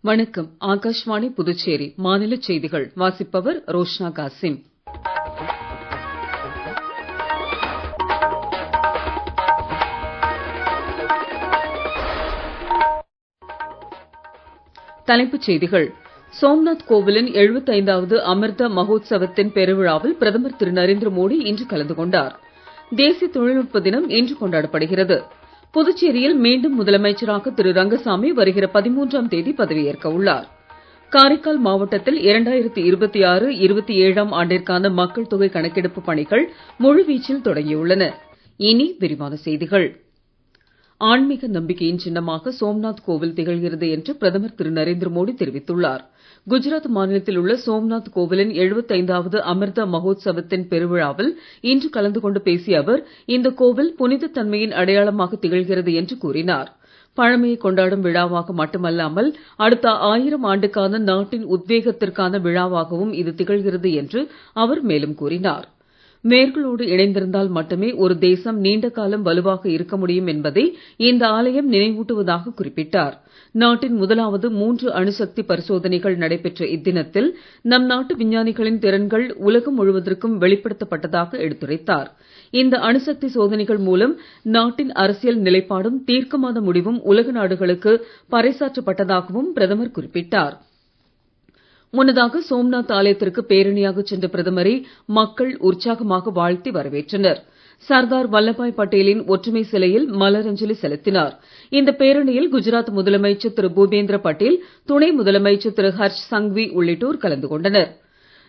வணக்கம். ஆகாஷ்வாணி புதுச்சேரி மாநிலச் செய்திகள் வாசிப்பவர் ரோஷ்னா காசிம். தலைப்புச் செய்திகள். சோம்நாத் கோவிலின் 75வது அமிர்த மஹோத்சவத்தின் பெருவிழாவில் பிரதமர் திரு நரேந்திர மோடி இன்று கலந்து கொண்டார். தேசிய தொழில்நுட்ப தினம் இன்று கொண்டாடப்படுகிறது. புதுச்சேரியில் மீண்டும் முதலமைச்சராக திரு ரங்கசாமி வருகிற 13ஆம் தேதி பதவியேற்க உள்ளார். காரைக்கால் மாவட்டத்தில் 2026-27ஆம் ஆண்டிற்கான மக்கள் தொகை கணக்கெடுப்பு பணிகள் முழுவீச்சில் தொடங்கியுள்ளன. இனி விரிவான செய்திகள். ஆன்மீக நம்பிக்கையின் சின்னமாக சோம்நாத் கோவில் திகழ்கிறது என்று பிரதமர் திரு நரேந்திர மோடி தெரிவித்துள்ளார். குஜராத் மாநிலத்தில் உள்ள சோம்நாத் கோவிலின் 75வது அமிர்த மஹோத்சவத்தின் பெருவிழாவில் இன்று கலந்து கொண்டு பேசிய அவர், இந்த கோவில் புனித தன்மையின் அடையாளமாக திகழ்கிறது என்று கூறினார். பழமையை கொண்டாடும் விழாவாக மட்டுமல்லாமல் அடுத்த 1000 ஆண்டுக்கான நாட்டின் உத்வேகத்திற்கான விழாவாகவும் இது திகழ்கிறது என்று அவர் மேலும் கூறினார். வேர்களோடு இணைந்திருந்தால் மட்டுமே ஒரு தேசம் நீண்ட காலம் வலுவாக இருக்க முடியும் என்பதை இந்த ஆலயம் நினைவூட்டுவதாக குறிப்பிட்டார். நாட்டின் முதலாவது 3 அணுசக்தி பரிசோதனைகள் நடைபெற்ற இத்தினத்தில் நம் நாட்டு விஞ்ஞானிகளின் திறன்கள் உலகம் முழுவதற்கும் வெளிப்படுத்தப்பட்டதாக எடுத்துரைத்தார். இந்த அணுசக்தி சோதனைகள் மூலம் நாட்டின் அரசியல் நிலைப்பாடும் தீர்க்கமான முடிவும் உலக நாடுகளுக்கு பறைசாற்றப்பட்டதாகவும் பிரதமர் குறிப்பிட்டார். முன்னதாக சோம்நாத் ஆலயத்திற்கு பேரணியாக சென்ற பிரதமரை மக்கள் உற்சாகமாக வாழ்த்தி வரவேற்றனர். சர்தார் வல்லபாய் பட்டேலின் ஒற்றுமை சிலையில் மலரஞ்சலி செலுத்தினார். இந்த பேரணியில் குஜராத் முதலமைச்சர் திரு பூபேந்திர பட்டேல், துணை முதலமைச்சர் திரு ஹர்ஷ் சங்வி உள்ளிட்டோர் கலந்து கொண்டனர்.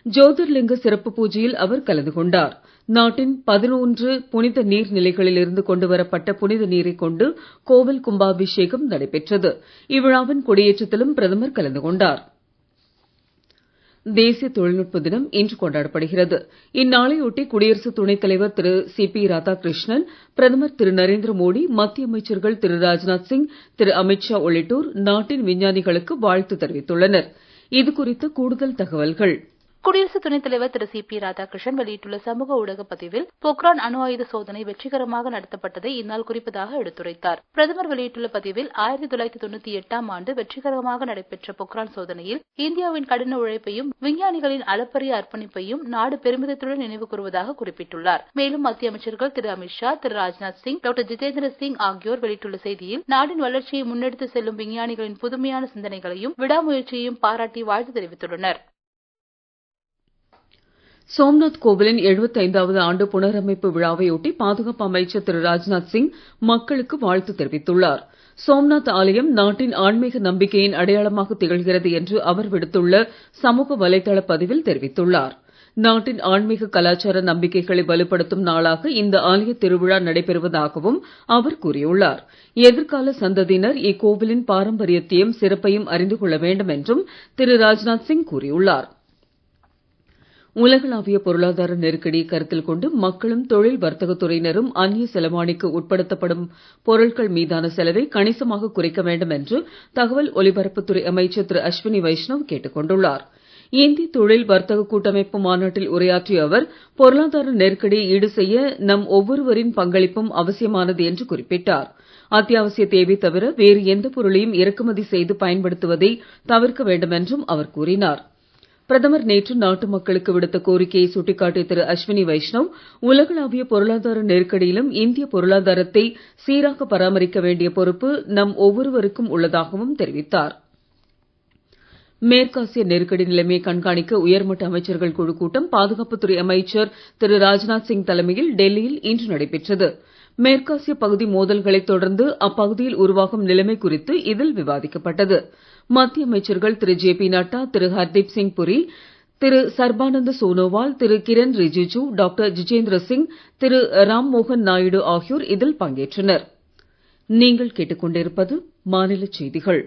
ஜோதிர்லிங்க சிறப்பு பூஜையில் அவர் கலந்து கொண்டார். நாட்டின் 11 புனித நீர்நிலைகளில் இருந்து கொண்டு வரப்பட்ட புனித நீரை கொண்டு கோவில் கும்பாபிஷேகம் நடைபெற்றது. இவ்விழாவின் கொடியேற்றத்திலும் பிரதமர் கலந்து கொண்டார். தேசிய தொழில்நுட்ப தினம் இன்று கொண்டாடப்படுகிறது. இந்நாளையொட்டி குடியரசு துணைத் தலைவர் திரு சி.பி. ராதாகிருஷ்ணன், பிரதமர் திரு நரேந்திர மோடி, மத்திய அமைச்சர்கள் திரு ராஜ்நாத் சிங், திரு அமித்ஷா உள்ளிட்டோர் நாட்டின் விஞ்ஞானிகளுக்கு வாழ்த்து தெரிவித்துள்ளனர். இது குறித்த கூடுதல் தகவல்கள். குடியரசு துணைத் தலைவர் திரு சி.பி. ராதாகிருஷ்ணன் வெளியிட்டுள்ள சமூக ஊடக பதிவில் போக்ரான் அணு ஆயுத சோதனை வெற்றிகரமாக நடத்தப்பட்டதை இந்நாள் குறிப்பதாக எடுத்துரைத்தார். பிரதமர் வெளியிட்டுள்ள பதிவில் 1998ஆம் ஆண்டு வெற்றிகரமாக நடைபெற்ற போக்ரான் சோதனையில் இந்தியாவின் கடின உழைப்பையும் விஞ்ஞானிகளின் அளப்பரிய அர்ப்பணிப்பையும் நாடு பெருமிதத்துடன் நினைவு கூறுவதாக குறிப்பிட்டுள்ளார். மேலும் மத்திய அமைச்சர்கள் திரு அமித்ஷா, திரு ராஜ்நாத் சிங், டாக்டர் ஜிதேந்திர சிங் ஆகியோர் வெளியிட்டுள்ள செய்தியில் நாட்டின் வளர்ச்சியை முன்னெடுத்து செல்லும் விஞ்ஞானிகளின் புதுமையான சிந்தனைகளையும் விடாமுயற்சியையும் பாராட்டி வாழ்த்து தெரிவித்துள்ளனர். சோம்நாத் கோவிலின் 75வது ஆண்டு புனரமைப்பு விழாவையொட்டி பாதுகாப்பு அமைச்சர் திரு ராஜ்நாத் சிங் மக்களுக்கு வாழ்த்து தெரிவித்துள்ளார். சோம்நாத் ஆலயம் நாட்டின் ஆன்மீக நம்பிக்கையின் அடையாளமாக திகழ்கிறது என்று அவர் விடுத்துள்ள சமூக வலைதள பதிவில் தெரிவித்துள்ளார். நாட்டின் ஆன்மீக கலாச்சார நம்பிக்கைகளை வலுப்படுத்தும் நாளாக இந்த ஆலய திருவிழா நடைபெறுவதாகவும் அவர் கூறியுள்ளார். எதிர்கால சந்ததியினர் இக்கோவிலின் பாரம்பரியத்தையும் சிறப்பையும் அறிந்து கொள்ள வேண்டும் என்றும் திரு ராஜ்நாத் சிங் கூறியுள்ளார். உலகளாவிய பொருளாதார நெருக்கடியை கருத்தில் கொண்டு மக்களும் தொழில் வர்த்தகத் துறையினரும் அந்நிய செலவாணிக்கு உட்படுத்தப்படும் பொருட்கள் மீதான செலவை கணிசமாக குறைக்க வேண்டும் என்று தகவல் ஒலிபரப்புத்துறை அமைச்சர் திரு அஸ்வினி வைஷ்ணவ் கேட்டுக் கொண்டுள்ளார். இந்திய தொழில் வர்த்தக கூட்டமைப்பு மாநாட்டில் உரையாற்றிய அவர், பொருளாதார நெருக்கடியை ஈடு செய்ய நம் ஒவ்வொருவரின் பங்களிப்பும் அவசியமானது என்று குறிப்பிட்டார். அத்தியாவசிய தேவை தவிர வேறு எந்த பொருளையும் இறக்குமதி செய்து பயன்படுத்துவதை தவிர்க்க வேண்டும் என்றும் அவர் கூறினார். பிரதமர் நேற்று நாட்டு மக்களுக்கு விடுத்த கோரிக்கையை சுட்டிக்காட்டிய திரு அஸ்வினி வைஷ்ணவ், உலகளாவிய பொருளாதார நெருக்கடியிலும் இந்திய பொருளாதாரத்தை சீராக பராமரிக்க வேண்டிய பொறுப்பு நம் ஒவ்வொருவருக்கும் உள்ளதாகவும் தெரிவித்தார். மேற்காசிய நெருக்கடி நிலைமையை கண்காணிக்க உயர்மட்ட அமைச்சர்கள் குழு கூட்டம் பாதுகாப்புத்துறை அமைச்சர் திரு ராஜ்நாத் சிங் தலைமையில் டெல்லியில் இன்று நடைபெற்றது. மேற்காசிய பகுதி மோதல்களைத் தொடர்ந்து அப்பகுதியில் உருவாகும் நிலைமை குறித்து இதில் விவாதிக்கப்பட்டது. மத்திய அமைச்சர்கள் திரு ஜே.பி. நட்டா, திரு ஹர்தீப் சிங் புரி, திரு சர்பானந்த சோனோவால், திரு கிரண் ரிஜிஜு, டாக்டர் ஜிதேந்திர சிங், திரு ராம்மோகன் நாயுடு ஆகியோர் இதில் பங்கேற்றனர். நீங்கள் கேட்டுக்கொண்டிருப்பது மாநிலச் செய்திகள்.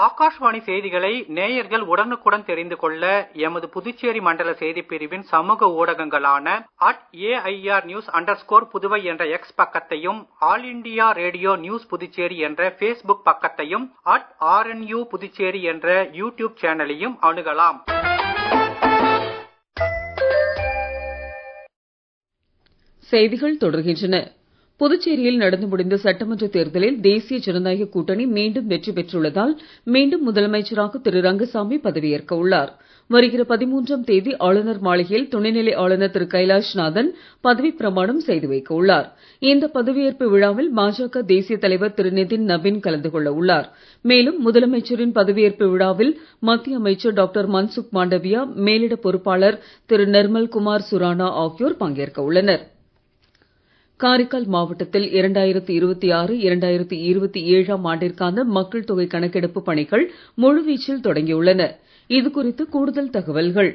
ஆகாஷ்வாணி செய்திகளை நேயர்கள் உடனுக்குடன் தெரிந்து கொள்ள எமது புதுச்சேரி மண்டல செய்திப் பிரிவின் சமூக ஊடகங்களான @AIRnews_புதுவை என்ற எக்ஸ் பக்கத்தையும், all India radio news Puducherry என்ற Facebook பக்கத்தையும், @RNU புதுச்சேரி என்ற யூடியூப் சேனலையும் அணுகலாம். செய்திகள் தொடர்கின்றன. புதுச்சேரியில் நடந்து முடிந்த சட்டமன்ற தேர்தலில் தேசிய ஜனநாயக கூட்டணி மீண்டும் வெற்றி பெற்றுள்ளதால் மீண்டும் முதலமைச்சராக திரு ரங்கசாமி பதவியேற்க உள்ளார். வருகிற 13ஆம் தேதி ஆளுநர் மாளிகையில் துணைநிலை ஆளுநர் திரு கைலாஷ்நாதன் பதவிப் பிரமாணம் செய்து வைக்க உள்ளார். இந்த பதவியேற்பு விழாவில் பாஜக தேசிய தலைவர் திரு நிதின் நபீன் கலந்து கொள்ள உள்ளார். மேலும் முதலமைச்சரின் பதவியேற்பு விழாவில் மத்திய அமைச்சர் டாக்டர் மன்சுக் மாண்டவியா, மேலிட பொறுப்பாளர் திரு நிர்மல் குமார் சுரானா ஆகியோர் பங்கேற்க உள்ளனர். காரைக்கால் மாவட்டத்தில் 2026-2027 ஆண்டிற்கான மக்கள் தொகை கணக்கெடுப்பு பணிகள் முழுவீச்சில் தொடங்கியுள்ளன. இதுகுறித்து கூடுதல் தகவல்கள்.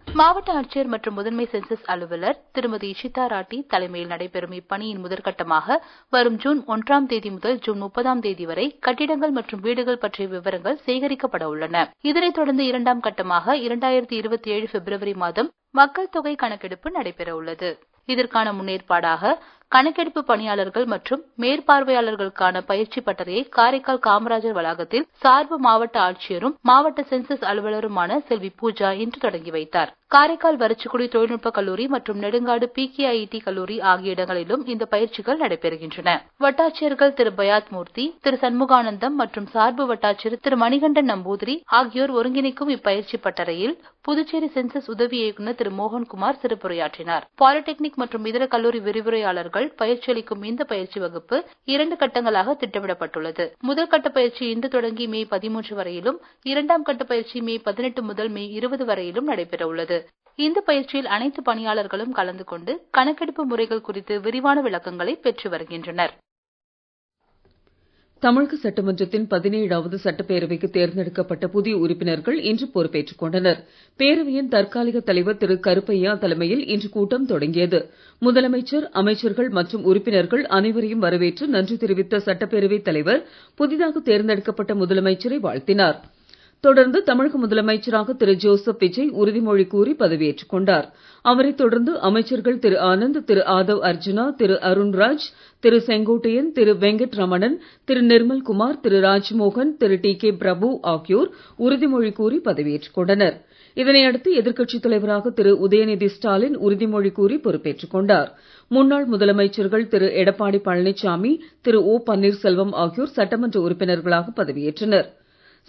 மாவட்ட ஆட்சியர் மற்றும் முதன்மை சென்சஸ் அலுவலர் திருமதி இஷிதா ராட்டி தலைமையில் நடைபெறும் இப்பணியின் முதற்கட்டமாக வரும் ஜூன் 1ஆம் தேதி முதல் ஜூன் 30ஆம் தேதி வரை கட்டிடங்கள் மற்றும் வீடுகள் பற்றிய விவரங்கள் சேகரிக்கப்பட உள்ளன. இதனைத் தொடர்ந்து 2ஆம் கட்டமாக 2027 பிப்ரவரி மாதம் மக்கள் தொகை கணக்கெடுப்பு நடைபெற உள்ளது. இதற்கான முன்னேற்பாடாக கணக்கெடுப்பு பணியாளர்கள் மற்றும் மேற்பார்வையாளர்களுக்கான பயிற்சி பட்டறையை காரைக்கால் காமராஜர் வளாகத்தில் சார்பு மாவட்ட ஆட்சியரும் மாவட்ட சென்சஸ் அலுவலருமான செல்வி பூஜா இன்று தொடங்கி வைத்தார். காரைக்கால் வறட்சிக்குடி தொழில்நுட்ப கல்லூரி மற்றும் நெடுங்காடு PKIT கல்லூரி ஆகிய இடங்களிலும் இந்த பயிற்சிகள் நடைபெறுகின்றன. வட்டாட்சியர்கள் திரு பயாத் மூர்த்தி, திரு சண்முகானந்தம் மற்றும் சார்பு வட்டாட்சியர் திரு மணிகண்டன் நம்பூதிரி ஆகியோர் ஒருங்கிணைக்கும் இப்பயிற்சி பட்டறையில் புதுச்சேரி சென்சஸ் உதவி இயக்குநர் திரு மோகன்குமார் சிறப்புரையாற்றினார். பாலிடெக்னிக் மற்றும் இதர கல்லூரி விரிவுரையாளர்கள் பயிற்சி அளிக்கும் இந்த பயிற்சி வகுப்பு 2 கட்டங்களாக திட்டமிடப்பட்டுள்ளது. முதல் கட்ட பயிற்சி இன்று தொடங்கி மே 13 வரையிலும், 2ஆம் கட்ட பயிற்சி மே 18 முதல் மே 20 வரையிலும் நடைபெற உள்ளது. இந்த பயிற்சியில் அனைத்து பணியாளர்களும் கலந்து கொண்டு கணக்கெடுப்பு முறைகள் குறித்து விரிவான விளக்கங்களை பெற்று வருகின்றனர். தமிழக சட்டமன்றத்தின் 17வது சட்டப்பேரவைக்கு தேர்ந்தெடுக்கப்பட்ட புதிய உறுப்பினர்கள் இன்று பொறுப்பேற்றுக் கொண்டனர். பேரவையின் தற்காலிக தலைவர் திரு கருப்பையா தலைமையில் இன்று கூட்டம் தொடங்கியது. முதலமைச்சர், அமைச்சர்கள் மற்றும் உறுப்பினர்கள் அனைவரையும் வரவேற்று நன்றி தெரிவித்த சட்டப்பேரவைத் தலைவர் புதிதாக தேர்ந்தெடுக்கப்பட்ட முதலமைச்சரை வாழ்த்தினார். தொடர்ந்து தமிழக முதலமைச்சராக திரு ஜோசப் விஜய் உறுதிமொழி கூறி பதவியேற்றுக் கொண்டார். அவரைத் தொடர்ந்து அமைச்சர்கள் திரு ஆனந்த், திரு ஆதவ் அர்ஜுனா, திரு அருண்ராஜ், திரு செங்கோட்டையன், திரு வெங்கட் ரமணன், திரு நிர்மல் குமார், திரு ராஜ்மோகன், திரு TK பிரபு ஆகியோர் உறுதிமொழி கூறி பதவியேற்றுக் கொண்டனர். இதனையடுத்து எதிர்க்கட்சித் தலைவராக திரு உதயநிதி ஸ்டாலின் உறுதிமொழி கூறி பொறுப்பேற்றுக் கொண்டார். முன்னாள் முதலமைச்சர்கள் திரு எடப்பாடி பழனிசாமி, திரு O பன்னீர்செல்வம் ஆகியோர் சட்டமன்ற உறுப்பினர்களாக பதவியேற்றனர்.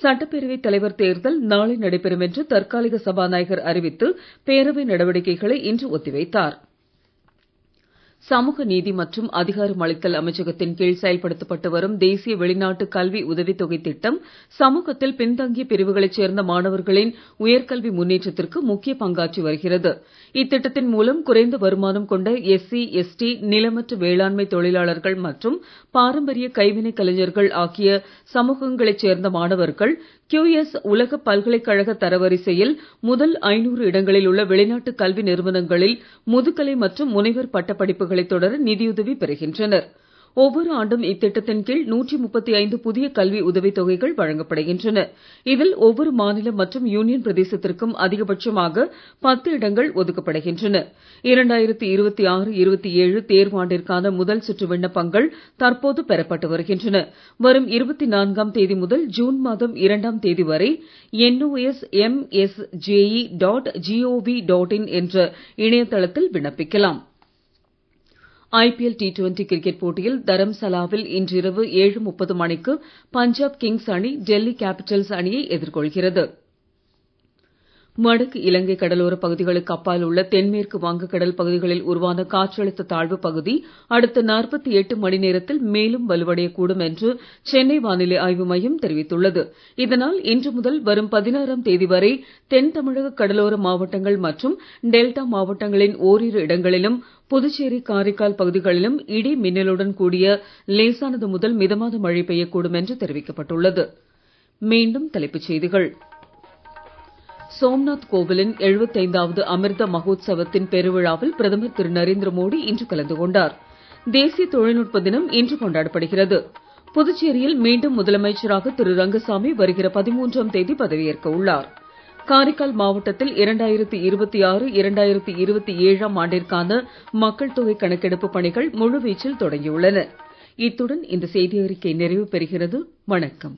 சட்டப்பேரவைத் தலைவர் தேர்தல் நாளை நடைபெறும் என்று தற்காலிக சபாநாயகர் அறிவித்து பேரவை நடவடிக்கைகளை இன்று ஒத்திவைத்தார். சமூக நீதி மற்றும் அதிகாரமளித்தல் அமைச்சகத்தின் கீழ் செயல்படுத்தப்பட்டு வரும் தேசிய வெளிநாட்டு கல்வி உதவித்தொகை திட்டம் சமூகத்தில் பின்தங்கிய பிரிவுகளைச் சேர்ந்த மாணவர்களின் உயர்கல்வி முன்னேற்றத்திற்கு முக்கிய பங்காற்றி வருகிறது. இத்திட்டத்தின் மூலம் குறைந்த வருமானம் கொண்ட SC, ST, நிலமற்ற வேளாண்மை தொழிலாளர்கள் மற்றும் பாரம்பரிய கைவினை கலைஞர்கள் ஆகிய சமூகங்களைச் சேர்ந்த மாணவர்கள் QS உலக பல்கலைக்கழக தரவரிசையில் முதல் 500 இடங்களில் உள்ள வெளிநாட்டு கல்வி நிறுவனங்களில் முதுகலை மற்றும் முனைவர் பட்டப்படிப்புகளை தொடர நிதியுதவி பெறுகின்றனர். ஒவ்வொரு ஆண்டும் இத்திட்டத்தின் கீழ் 135 புதிய கல்வி உதவித் தொகைகள் வழங்கப்படுகின்றன. இதில் ஒவ்வொரு மாநிலம் மற்றும் யூனியன் பிரதேசத்திற்கும் அதிகபட்சமாக 10 இடங்கள் ஒதுக்கப்படுகின்றன. 2026-27 தேர்வாண்டிற்கான முதல் சுற்று விண்ணப்பங்கள் தற்போது பெறப்பட்டு வருகின்றன. வரும் 24ஆம் தேதி முதல் ஜூன் மாதம் 2ஆம் தேதி வரை nosmsje.gov.in என்ற இணையதளத்தில் விண்ணப்பிக்கலாம். IPL T20 கிரிக்கெட் போட்டியில் தரம்சாலாவில் இன்றிரவு 7:30 மணிக்கு பஞ்சாப் கிங்ஸ் அணி டெல்லி கேபிட்டல்ஸ் அணியை எதிர்கொள்கிறது. வடக்கு இலங்கை கடலோரப் பகுதிகளுக்கு அப்பால் உள்ள தென்மேற்கு வங்கக்கடல் பகுதிகளில் உருவான காற்றழுத்த தாழ்வு பகுதி அடுத்த 48 மணி நேரத்தில் மேலும் வலுவடையக்கூடும் என்று சென்னை வானிலை ஆய்வு மையம் தெரிவித்துள்ளது. இதனால் இன்று முதல் வரும் 16ஆம் தேதி வரை தென் தமிழக கடலோர மாவட்டங்கள் மற்றும் டெல்டா மாவட்டங்களின் ஓரிரு இடங்களிலும் புதுச்சேரி, காரைக்கால் பகுதிகளிலும் இடி மின்னலுடன் கூடிய லேசானது முதல் மிதமான மழை பெய்யக்கூடும் என்று தெரிவிக்கப்பட்டுள்ளது. மீண்டும் தலைப்புச் செய்திகள். சோம்நாத் கோவிலின் 75வது அமிர்த மகோத்சவத்தின் பெருவிழாவில் பிரதமர் திரு நரேந்திர மோடி இன்று கலந்து கொண்டார். தேசிய தொழில்நுட்ப தினம் இன்று கொண்டாடப்படுகிறது. புதுச்சேரியில் மீண்டும் முதலமைச்சராக திரு ரங்கசாமி வருகிற 13ஆம் தேதி பதவியேற்க உள்ளார். காரைக்கால் மாவட்டத்தில் 2026-2027 ஆண்டிற்கான மக்கள் தொகை கணக்கெடுப்பு பணிகள் முழுவீச்சில் தொடங்கியுள்ளன. இத்துடன் இந்த செய்தி அறிக்கை நிறைவு பெறுகிறது. வணக்கம்.